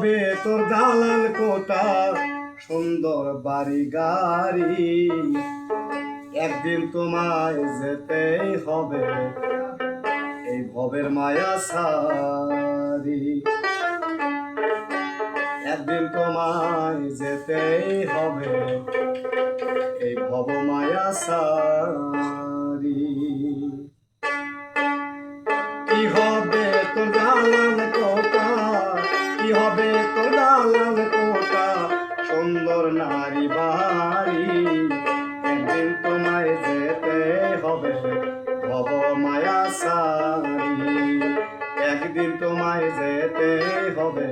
হবে তোর দালান কোটা সুন্দর বাড়ি গাড়ি একদিন তোমায় যেতেই হবে এই ভবের মায়া সারি একদিন তোমায় যেতেই হবে এই ভব মায়া সারি কি হবে তোর দালান কোটা কি হবে তোর দালান কোটা সুন্দর নারী বাড়ি একদিন তোমায় যেতে হবে ভব মায়া সারি একদিন তোমায় যেতে হবে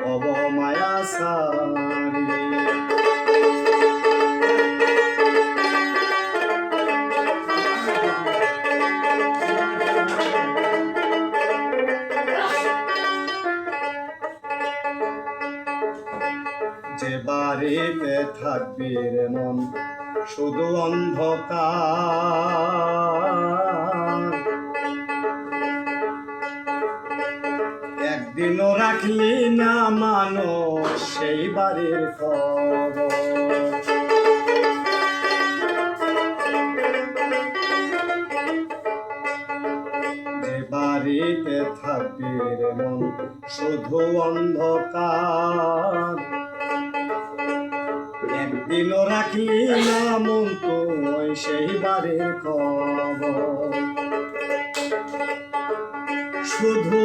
ভব মায়া সারি যে বাড়িতে থাকবি রে মন শুধু অন্ধকার একদিনও রাখলি না মানুষ সেই বাড়ির খবর যে বাড়িতে থাকবি রে মন শুধু অন্ধকার একদিনও রাখলি না মন তুই সেই বাড়ির খবর শুধু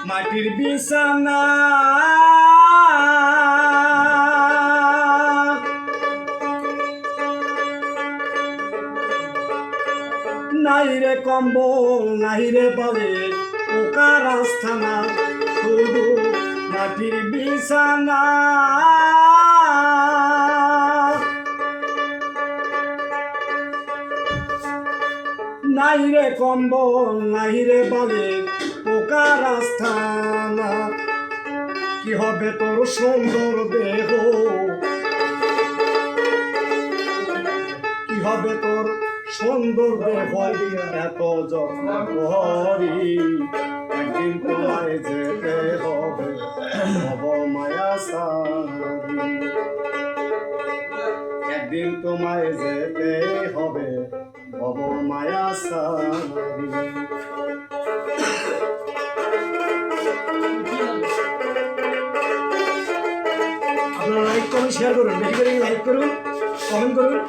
মাটির বিছানা নাই রে কম্বল নাই রে বলে পোকার আস্থানা শুধু মাটির বিছানা নাই রে কম্বল নাই রে বলে পোকার আস্থানা কি হবে তোর সুন্দর দেহ কি হবে তোর সুন্দর দেহ এত যত্ন করি একদিন তোমায় যেতে হবে ভব মায়া সারি একদিন তোমায় যেতে হবে ভব মায়া সারি আপনারা লাইক করুন শেয়ার করুন বেশি করে লাইক করুন কমেন্ট করুন